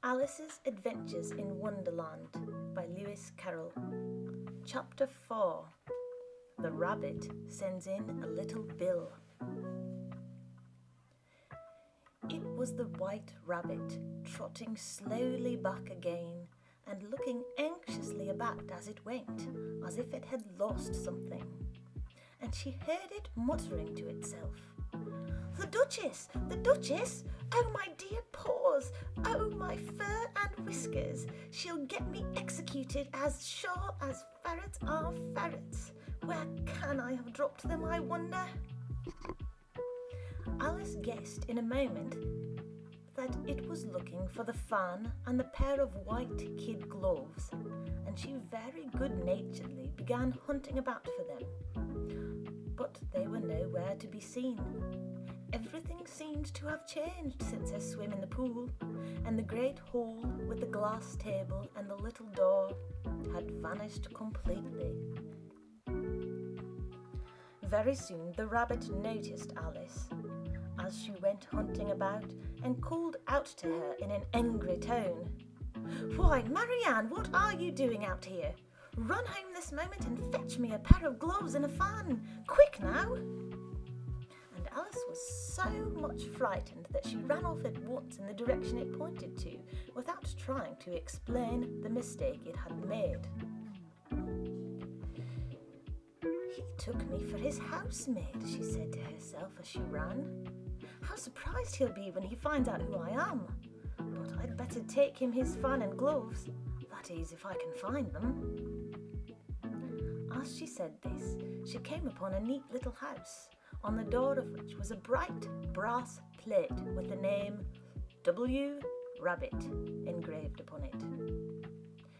Alice's Adventures in Wonderland by Lewis Carroll. Chapter 4. The rabbit sends in a little bill. It was the white rabbit, trotting slowly back again and looking anxiously about as it went, as if it had lost something. And she heard it muttering to itself, "The Duchess! The Duchess! Oh, my dear paws! Oh, my fur and whiskers! She'll get me executed as sure as ferrets are ferrets! Where can I have dropped them, I wonder?" Alice guessed in a moment that it was looking for the fan and the pair of white kid gloves, and she very good-naturedly began hunting about for them. But they were nowhere to be seen. Everything seemed to have changed since her swim in the pool, and the great hall with the glass table and the little door had vanished completely. Very soon the rabbit noticed Alice as she went hunting about and called out to her in an angry tone, "Why, Marianne, what are you doing out here? Run home this moment and fetch me a pair of gloves and a fan. Quick now!" And Alice was so much frightened that she ran off at once in the direction it pointed to, without trying to explain the mistake it had made. "He took me for his housemaid," she said to herself as she ran. "How surprised he'll be when he finds out who I am. But I'd better take him his fan and gloves, that is, if I can find them." As she said this, she came upon a neat little house, on the door of which was a bright brass plate with the name W. Rabbit engraved upon it.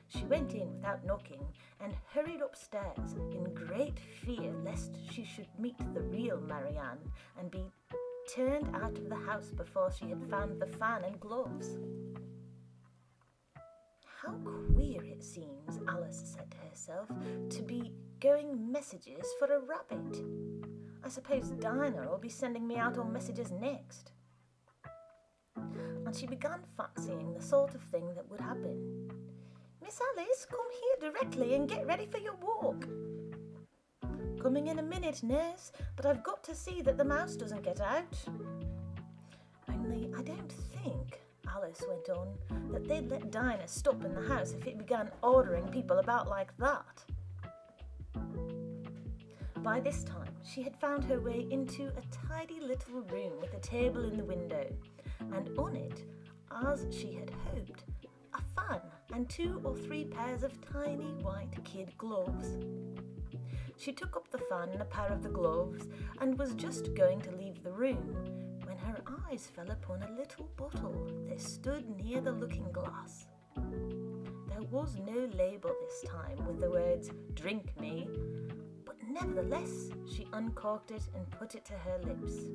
She went in without knocking and hurried upstairs in great fear lest she should meet the real Marianne and be turned out of the house before she had found the fan and gloves. "How queer it seems," Alice said to herself, "to be going messages for a rabbit. I suppose Dinah will be sending me out on messages next." And she began fancying the sort of thing that would happen. "Miss Alice, come here directly and get ready for your walk." "Coming in a minute, nurse, but I've got to see that the mouse doesn't get out." "Only I don't think," Alice went on, "that they'd let Dinah stop in the house if it began ordering people about like that." By this time, she had found her way into a tidy little room with a table in the window, and on it, as she had hoped, a fan and 2 or 3 pairs of tiny white kid gloves. She took up the fan and a pair of the gloves and was just going to leave the room when her eyes fell upon a little bottle that stood near the looking glass. There was no label this time with the words "Drink me," but nevertheless she uncorked it and put it to her lips.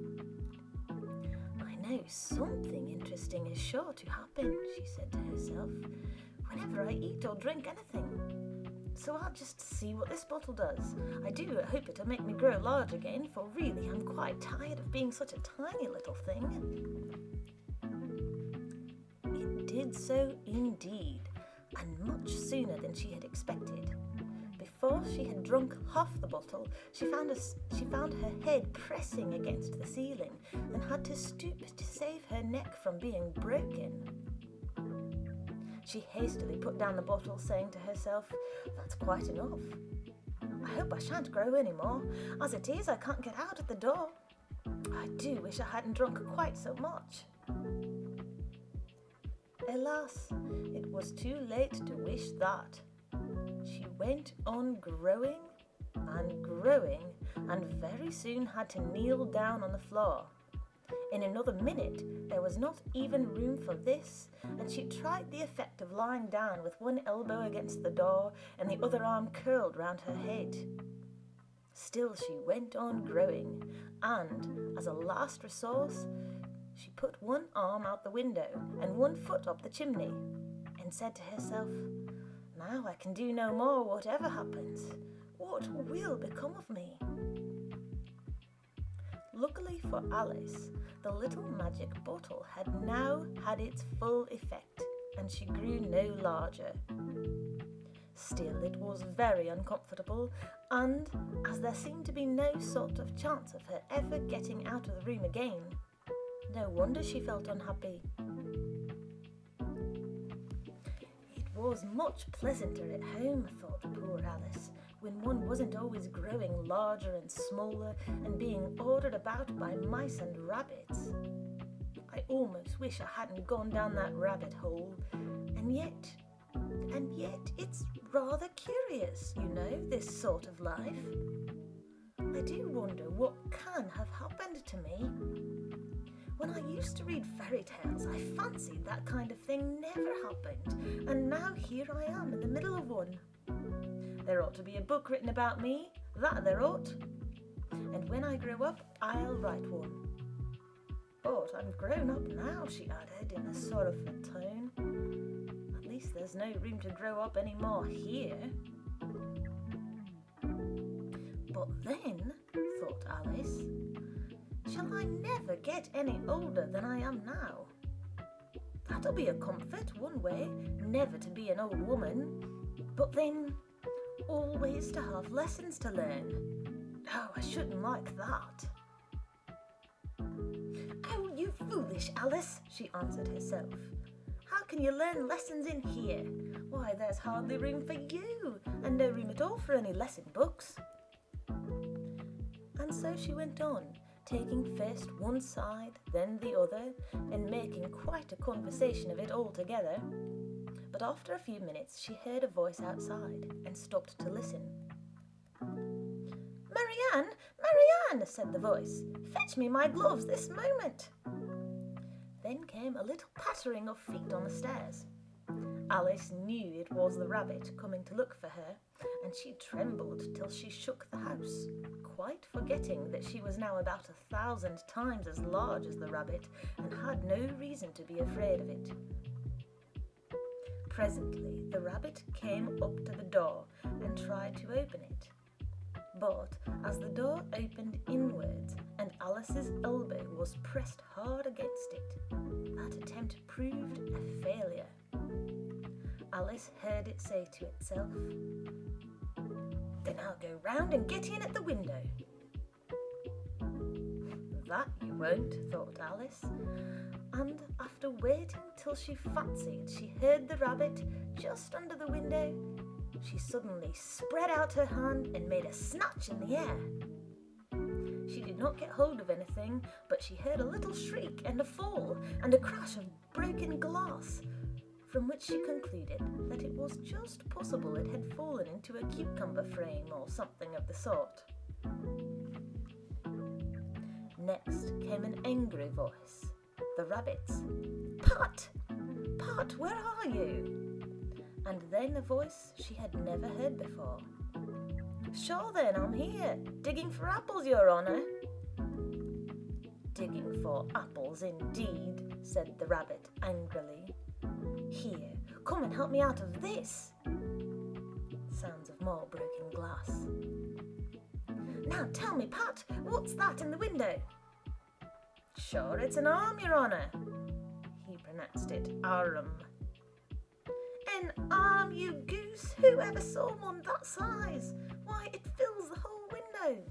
"I know something interesting is sure to happen," she said to herself, "whenever I eat or drink anything. So I'll just see what this bottle does. I do hope it'll make me grow large again, for really I'm quite tired of being such a tiny little thing." It did so indeed, and much sooner than she had expected. Before she had drunk half the bottle, she found her head pressing against the ceiling and had to stoop to save her neck from being broken. She hastily put down the bottle, saying to herself, "That's quite enough. I hope I shan't grow any more. As it is, I can't get out at the door. I do wish I hadn't drunk quite so much." Alas, it was too late to wish that. She went on growing and very soon had to kneel down on the floor. In another minute, there was not even room for this, and she tried the effect of lying down with one elbow against the door and the other arm curled round her head. Still she went on growing, and, as a last resource, she put one arm out the window and one foot up the chimney, and said to herself, "Now I can do no more, whatever happens. What will become of me?" Luckily for Alice, the little magic bottle had now had its full effect, and she grew no larger. Still, it was very uncomfortable, and as there seemed to be no sort of chance of her ever getting out of the room again, no wonder she felt unhappy. It was much pleasanter at home, thought poor Alice, when one wasn't always growing larger and smaller and being ordered about by mice and rabbits. I almost wish I hadn't gone down that rabbit hole, and yet it's rather curious, you know, this sort of life. I do wonder what can have happened to me. When I used to read fairy tales, I fancied that kind of thing never happened, and now here I am in the middle of one. There ought to be a book written about me, that there ought. And when I grow up, I'll write one. But I'm grown up now, she added in a sorrowful tone. At least there's no room to grow up any more here. But then, thought Alice, shall I never get any older than I am now? That'll be a comfort, one way, never to be an old woman. But then, always to have lessons to learn. Oh, I shouldn't like that. Oh, you foolish Alice, she answered herself. How can you learn lessons in here? Why, there's hardly room for you, and no room at all for any lesson books. And so she went on, taking first one side, then the other, and making quite a conversation of it altogether. But after a few minutes she heard a voice outside and stopped to listen. "Marianne, Marianne," said the voice, "fetch me my gloves this moment." Then came a little pattering of feet on the stairs. Alice knew it was the rabbit coming to look for her, and she trembled till she shook the house, quite forgetting that she was now about 1,000 times as large as the rabbit and had no reason to be afraid of it. Presently the rabbit came up to the door and tried to open it. But as the door opened inwards and Alice's elbow was pressed hard against it, that attempt proved a failure. Alice heard it say to itself, "Then I'll go round and get in at the window." That you won't, thought Alice, and after waiting till she fancied she heard the rabbit just under the window, she suddenly spread out her hand and made a snatch in the air. She did not get hold of anything, but she heard a little shriek and a fall and a crash of broken glass, from which she concluded that it was just possible it had fallen into a cucumber frame or something of the sort. Next came an angry voice, the rabbit's. "Pat! Pat, where are you?" And then a voice she had never heard before. "Sure then, I'm here, digging for apples, your honour." "Digging for apples indeed," said the rabbit angrily. "Here, come and help me out of this." Sounds of more broken glass. "Now tell me, Pat, what's that in the window?" "Sure, it's an arm, your honour." He pronounced it arm. "An arm, you goose! Who ever saw one that size? Why, it fills the whole window."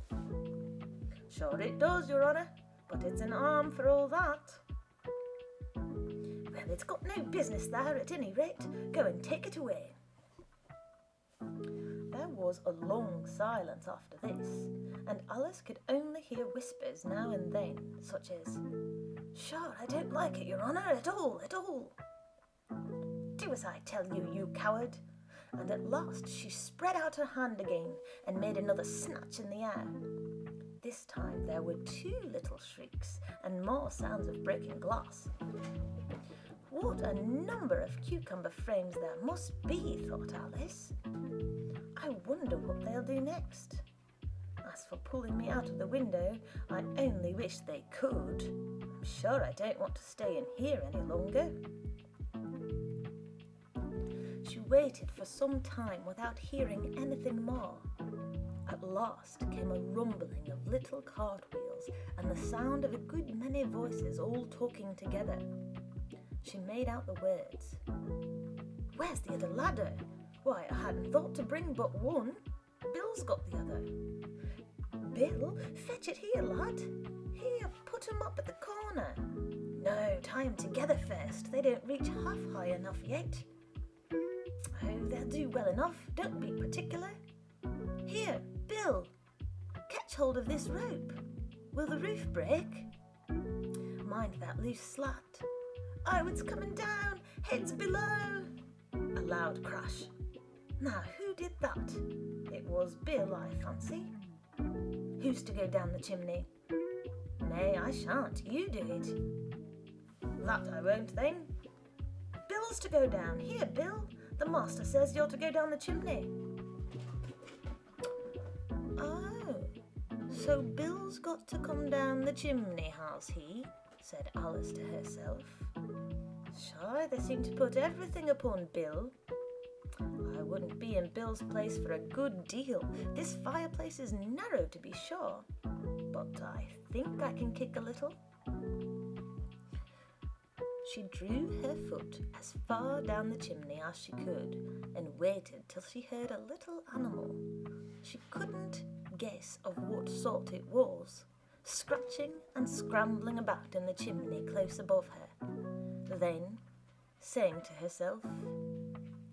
"Sure it does, your honour, but it's an arm for all that." "Well, it's got no business there at any rate. Go and take it away." There was a long silence after this, and Alice could only hear whispers now and then, such as, "Sure, I don't like it, your honour, at all, at all." "Do as I tell you, you coward." And at last she spread out her hand again and made another snatch in the air. This time there were 2 little shrieks and more sounds of breaking glass. What a number of cucumber frames there must be, thought Alice. I wonder what they'll do next. As for pulling me out of the window, I only wish they could. I'm sure I don't want to stay in here any longer. She waited for some time without hearing anything more. At last came a rumbling of little cartwheels and the sound of a good many voices all talking together. She made out the words. Where's the other ladder? Why, I hadn't thought to bring but one. Bill's got the other. Bill, fetch it here, lad. Here, put 'em up at the corner. No, tie 'em together first. They don't reach half high enough yet. Oh, they'll do well enough. Don't be particular. Here, Bill, catch hold of this rope. Will the roof break? Mind that loose slat. Oh, it's coming down. Heads below. A loud crash. Now, who did that? It was Bill, I fancy. Who's to go down the chimney? Nay, I shan't. You do it. That I won't, then. Bill's to go down. Here, Bill. The master says you're to go down the chimney. Oh, so Bill's got to come down the chimney, has he? Said Alice to herself. Shy, they seem to put everything upon Bill. I wouldn't be in Bill's place for a good deal. This fireplace is narrow, to be sure, but I think I can kick a little. She drew her foot as far down the chimney as she could and waited till she heard a little animal. She couldn't guess of what sort it was, scratching and scrambling about in the chimney close above her. Then, saying to herself,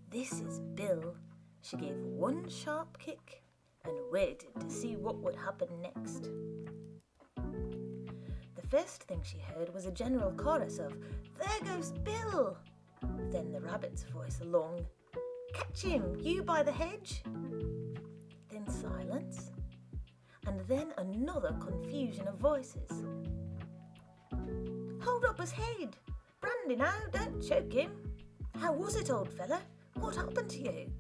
"This is Bill," she gave one sharp kick and waited to see what would happen next. The first thing she heard was a general chorus of, "There goes Bill!" Then the rabbit's voice along, "Catch him, you by the hedge!" Then silence, and then another confusion of voices. "Hold up his head! Brandy now, don't choke him! How was it, old fella? What happened to you?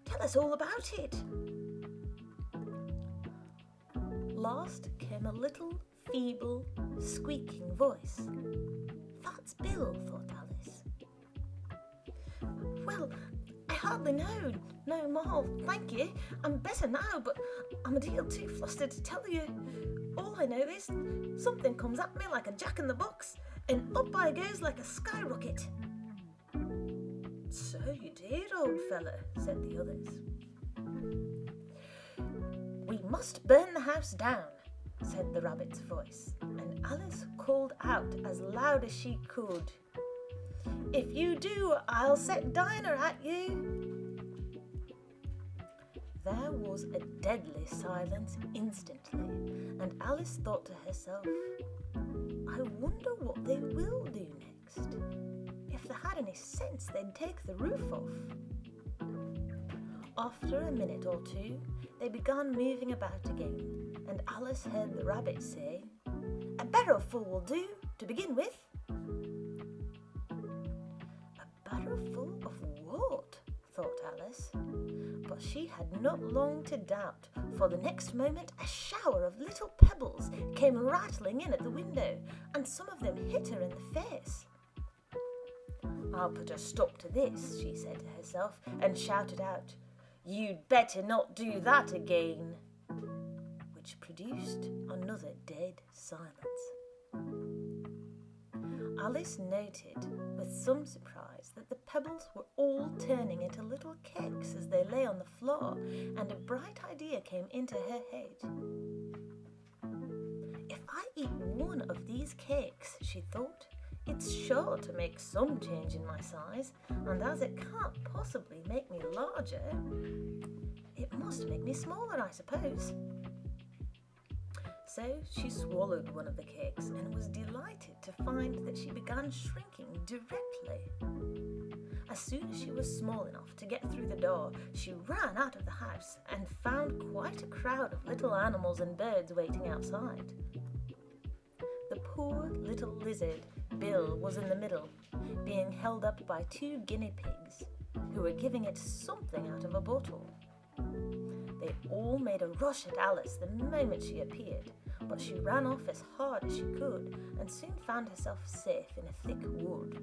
Tell us all about it!" Last came a little, feeble, squeaking voice. "That's Bill," thought Alice. "Well, I hardly know no more, thank you. I'm better now, but I'm a deal too flustered to tell you. All I know is something comes at me like a jack-in-the-box, and up I goes like a skyrocket." "So you did, old fella," said the others. "We must burn the house down," said the rabbit's voice, and Alice called out as loud as she could, "If you do, I'll set Dinah at you." There was a deadly silence instantly, and Alice thought to herself, "I wonder what they will do next. If they had any sense, they'd take the roof off." After a minute or two, they began moving about again, and Alice heard the rabbit say, "A barrowful will do, to begin with." A barrowful of what? Thought Alice. But she had not long to doubt, for the next moment a shower of little pebbles came rattling in at the window, and some of them hit her in the face. "I'll put a stop to this," she said to herself, and shouted out, "You'd better not do that again," which produced another dead silence. Alice noted with some surprise that the pebbles were all turning into little cakes as they lay on the floor, and a bright idea came into her head. "If I eat one of these cakes," she thought, "it's sure to make some change in my size, and as it can't possibly make me larger, it must make me smaller, I suppose." So she swallowed one of the cakes and was delighted to find that she began shrinking directly. As soon as she was small enough to get through the door, she ran out of the house and found quite a crowd of little animals and birds waiting outside. The poor little lizard, Bill, was in the middle, being held up by 2 guinea pigs, who were giving it something out of a bottle. They all made a rush at Alice the moment she appeared, but she ran off as hard as she could and soon found herself safe in a thick wood.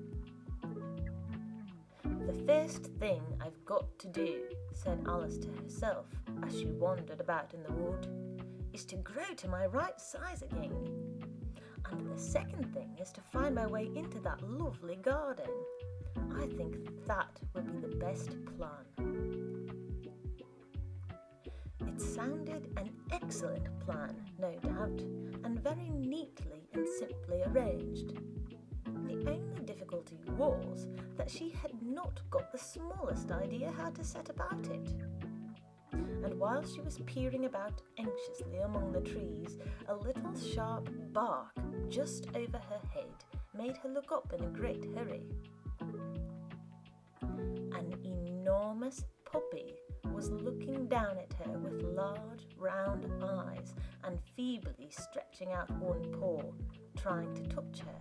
"The first thing I've got to do," said Alice to herself as she wandered about in the wood, "is to grow to my right size again. And the second thing is to find my way into that lovely garden. I think that would be the best plan. It sounded an excellent plan, no doubt, and very neatly and simply arranged. The only difficulty was that she had not got the smallest idea how to set about it. And while she was peering about anxiously among the trees, a little sharp bark just over her head made her look up in a great hurry. An enormous puppy was looking down at her with large round eyes and feebly stretching out one paw, trying to touch her.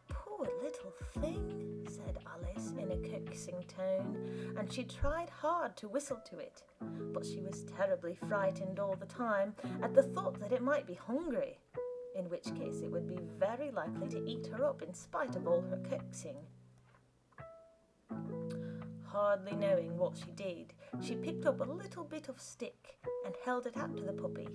"Poor little thing," said Alice in a coaxing tone, and she tried hard to whistle to it, but she was terribly frightened all the time at the thought that it might be hungry, in which case it would be very likely to eat her up in spite of all her coaxing. Hardly knowing what she did, she picked up a little bit of stick and held it out to the puppy,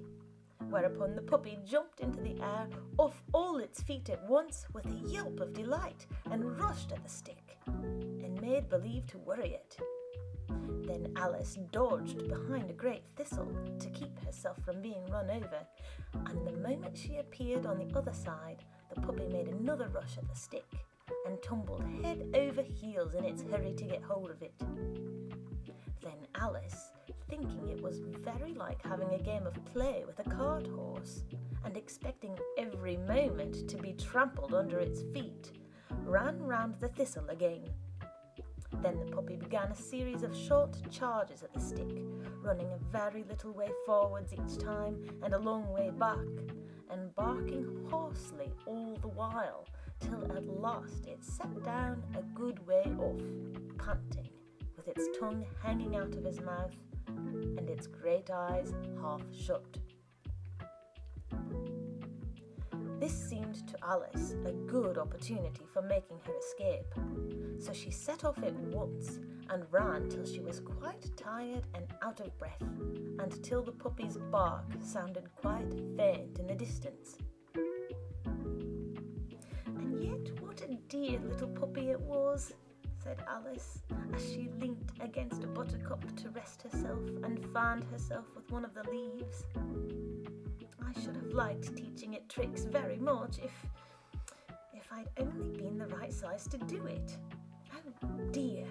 whereupon the puppy jumped into the air off all its feet at once with a yelp of delight and rushed at the stick and made believe to worry it. Then Alice dodged behind a great thistle to keep herself from being run over, and the moment she appeared on the other side, the puppy made another rush at the stick and tumbled head over heels in its hurry to get hold of it. Then Alice, thinking it was very like having a game of play with a cart horse, and expecting every moment to be trampled under its feet, ran round the thistle again. Then the puppy began a series of short charges at the stick, running a very little way forwards each time and a long way back, and barking hoarsely all the while, till at last it sat down a good way off, panting, with its tongue hanging out of his mouth and its great eyes half shut. This seemed to Alice a good opportunity for making her escape, so she set off at once and ran till she was quite tired and out of breath, and till the puppy's bark sounded quite faint in the distance. "And yet what a dear little puppy it was," said Alice, as she leant against a buttercup to rest herself and fanned herself with one of the leaves. "I should have liked teaching it tricks very much if I'd only been the right size to do it. Oh dear,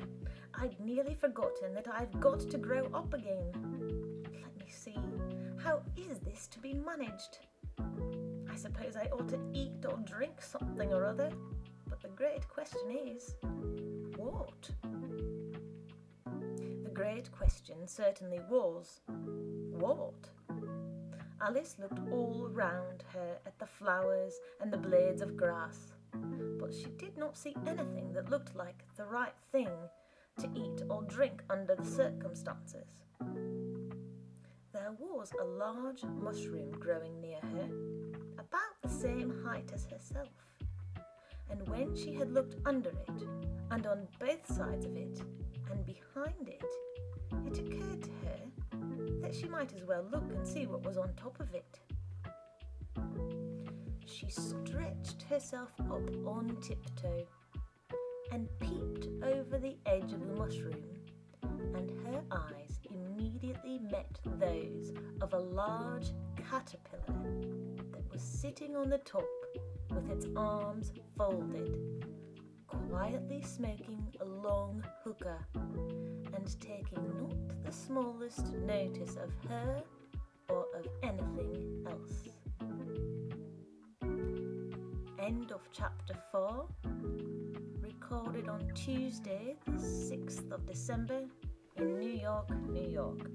I'd nearly forgotten that I've got to grow up again. Let me see, how is this to be managed? I suppose I ought to eat or drink something or other, but the great question is, what?" The great question certainly was, what? Alice looked all round her at the flowers and the blades of grass, but she did not see anything that looked like the right thing to eat or drink under the circumstances. There was a large mushroom growing near her, about the same height as herself, and when she had looked under it, and on both sides of it, and behind it, it occurred to her that she might as well look and see what was on top of it. She stretched herself up on tiptoe and peeped over the edge of the mushroom, and her eyes immediately met those of a large caterpillar that was sitting on the top with its arms folded, quietly smoking a long hookah and taking not the smallest notice of her or of anything else. End of chapter 4, recorded on Tuesday, the 6th of December in New York, New York.